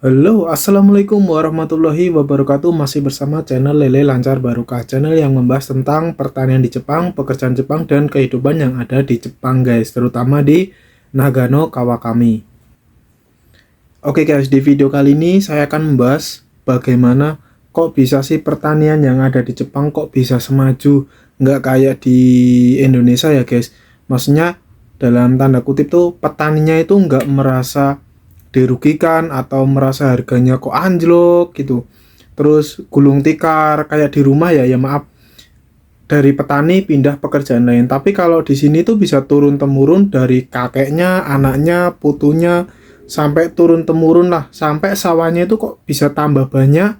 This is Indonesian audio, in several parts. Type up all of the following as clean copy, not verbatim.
Halo, assalamualaikum warahmatullahi wabarakatuh. Masih bersama channel Lele Lancar Barokah, channel yang membahas tentang pertanian di Jepang, pekerjaan Jepang, dan kehidupan yang ada di Jepang, guys, terutama di Nagano, Kawakami. Oke, guys, di video kali ini saya akan membahas bagaimana kok bisa sih pertanian yang ada di Jepang kok bisa semaju, nggak kayak di Indonesia ya, guys. Maksudnya dalam tanda kutip tuh petaninya itu nggak merasa dirugikan atau merasa harganya kok anjlok gitu. Terus gulung tikar kayak di rumah ya, ya maaf, dari petani pindah pekerjaan lain. Tapi kalau di sini tuh bisa turun temurun dari kakeknya, anaknya, putunya, sampai turun temurun lah, sampai sawahnya itu kok bisa tambah banyak,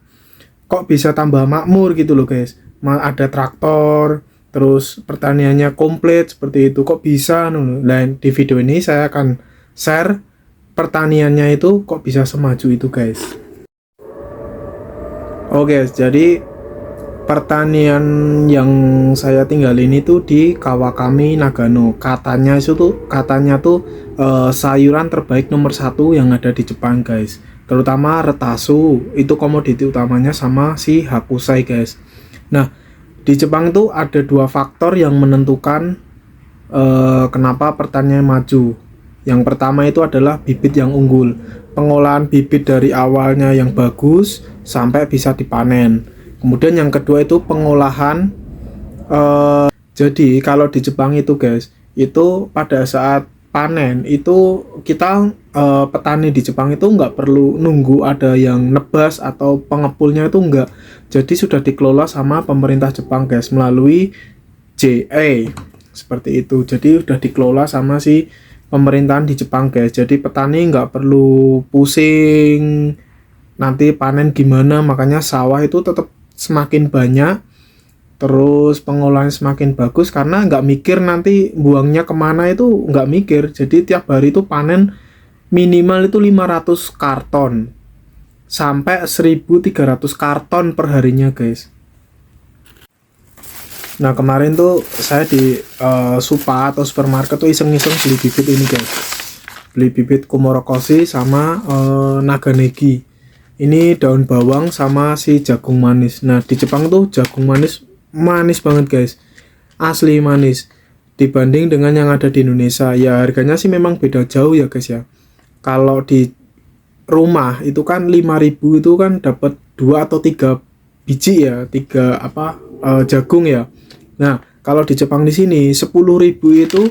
kok bisa tambah makmur gitu loh, guys. Ada traktor, terus pertaniannya komplit seperti itu, kok bisa. Dan di video ini saya akan share pertaniannya itu kok bisa semaju itu, guys. Oke, jadi pertanian yang saya tinggal ini tuh di Kawakami, Nagano. Katanya tuh sayuran terbaik nomor satu yang ada di Jepang, guys. Terutama retasu, itu komoditi utamanya sama si hakusai, guys. Nah, di Jepang tuh ada dua faktor yang menentukan kenapa pertanian maju. Yang pertama itu adalah bibit yang unggul. Pengolahan bibit dari awalnya yang bagus sampai bisa dipanen. Kemudian yang kedua itu pengolahan. Jadi kalau di Jepang itu, guys, itu pada saat panen itu kita petani di Jepang itu nggak perlu nunggu ada yang nebas atau pengepulnya, itu nggak. Jadi sudah dikelola sama pemerintah Jepang, guys, melalui JA seperti itu. Jadi udah dikelola sama si pemerintahan di Jepang, guys. Jadi petani nggak perlu pusing nanti panen gimana, makanya sawah itu tetap semakin banyak, terus pengolahan semakin bagus karena nggak mikir nanti buangnya kemana, itu nggak mikir. Jadi tiap hari itu panen minimal itu 500 karton sampai 1.300 karton per harinya, guys. Nah, kemarin tuh saya di Supa atau supermarket tuh iseng-iseng beli bibit ini, guys. Beli bibit Kumorokoshi sama Naganegi. Ini daun bawang sama si jagung manis. Nah, di Jepang tuh jagung manis manis banget, guys. Asli manis. Dibanding dengan yang ada di Indonesia, ya harganya sih memang beda jauh ya, guys ya. Kalau di rumah itu kan 5.000 itu kan dapat 2 atau 3 biji ya, 3 jagung ya. Nah, kalau di Jepang di sini 10.000 itu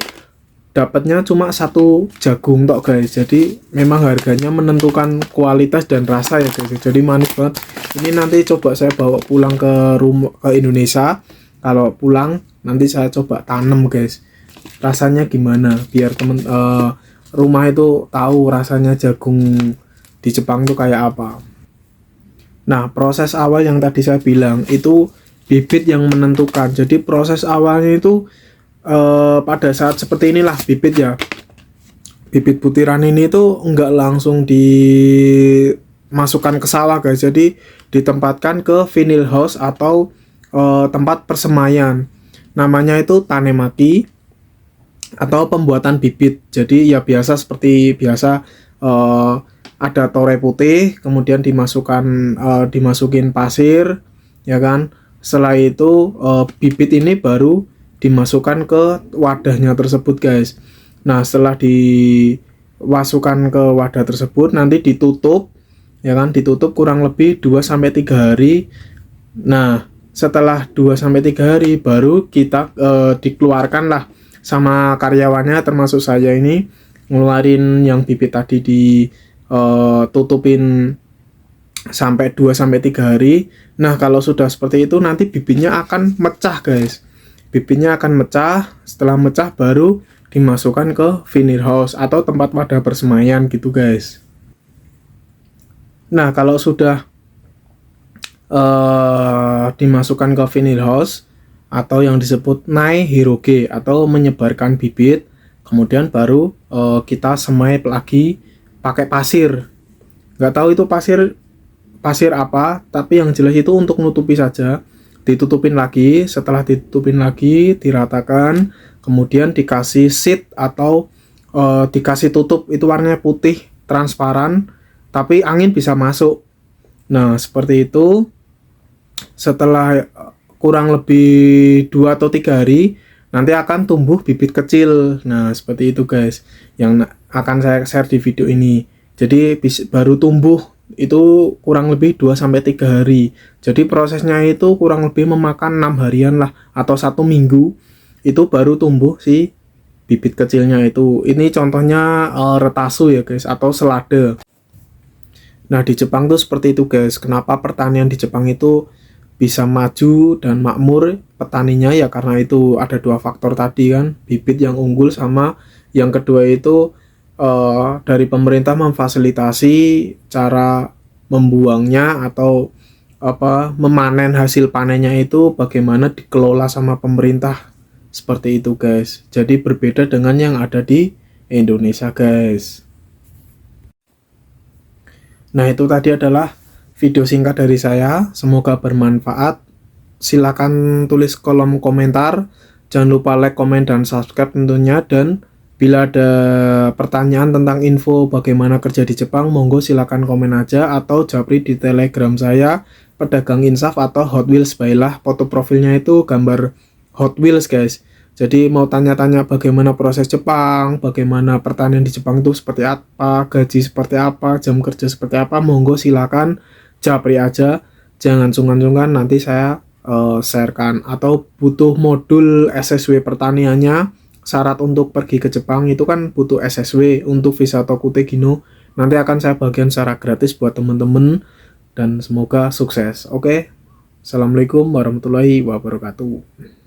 dapatnya cuma satu jagung tok, guys. Jadi memang harganya menentukan kualitas dan rasa ya, guys. Jadi manis banget. Ini nanti coba saya bawa pulang ke rumah, ke Indonesia. Kalau pulang nanti saya coba tanam, guys. Rasanya gimana? Biar temen rumah itu tahu rasanya jagung di Jepang itu kayak apa. Nah, proses awal yang tadi saya bilang itu bibit yang menentukan. Jadi proses awalnya itu pada saat seperti inilah bibit ya. Bibit butiran ini tuh nggak langsung dimasukkan ke sawah, guys. Jadi ditempatkan ke vinyl house atau tempat persemaian. Namanya itu tanemaki atau pembuatan bibit. Jadi ya biasa seperti biasa, ada tore putih, kemudian dimasukin pasir, ya kan. Setelah itu bibit ini baru dimasukkan ke wadahnya tersebut, guys. Nah, setelah dimasukkan ke wadah tersebut nanti ditutup, ya kan, ditutup kurang lebih 2 sampai 3 hari. Nah, setelah 2 sampai 3 hari baru kita dikeluarkan lah sama karyawannya, termasuk saya ini, ngeluarin yang bibit tadi ditutupin sampai 2 sampai 3 hari. Nah, kalau sudah seperti itu nanti bibitnya akan mecah, guys. Bibitnya akan mecah, setelah mecah baru dimasukkan ke vinyl house atau tempat wadah persemaian gitu, guys. Nah, kalau sudah dimasukkan ke vinyl house atau yang disebut nai hiroge atau menyebarkan bibit, kemudian baru kita semai lagi pakai pasir. Nggak tahu itu pasir apa, tapi yang jelas itu untuk nutupi saja. Ditutupin lagi, setelah ditutupin lagi diratakan, kemudian dikasih sheet atau dikasih tutup, itu warnanya putih transparan. tapi angin bisa masuk. Nah, seperti itu. Setelah kurang lebih 2 atau 3 hari nanti akan tumbuh bibit kecil. Nah, seperti itu guys yang akan saya share di video ini. Jadi baru tumbuh itu kurang lebih 2 sampai 3 hari. Jadi prosesnya itu kurang lebih memakan 6 harian lah atau 1 minggu itu baru tumbuh si bibit kecilnya itu. Ini contohnya retasu ya guys, atau selada. Nah, di Jepang tuh seperti itu guys. Kenapa pertanian di Jepang itu bisa maju dan makmur petaninya ya karena itu ada 2 faktor tadi kan, bibit yang unggul sama yang kedua itu dari pemerintah memfasilitasi cara membuangnya atau memanen hasil panennya itu bagaimana dikelola sama pemerintah. Seperti itu guys. Jadi berbeda dengan yang ada di Indonesia guys. Nah, itu tadi adalah video singkat dari saya. Semoga bermanfaat. Silakan tulis kolom komentar. Jangan lupa like, komen, dan subscribe tentunya. Dan bila ada pertanyaan tentang info bagaimana kerja di Jepang, monggo silakan komen aja atau japri di Telegram saya, Pedagang Insaf atau Hot Wheels Baiklah. Foto profilnya itu gambar Hot Wheels guys. Jadi mau tanya-tanya bagaimana proses Jepang, bagaimana pertanian di Jepang itu seperti apa, gaji seperti apa, jam kerja seperti apa, monggo silakan japri aja. Jangan sungkan-sungkan, nanti saya sharekan. Atau butuh modul SSW pertaniannya, syarat untuk pergi ke Jepang itu kan butuh SSW untuk visa Tokute Gino. Nanti akan saya bagian secara gratis buat temen-temen dan semoga sukses. Oke, Assalamualaikum warahmatullahi wabarakatuh.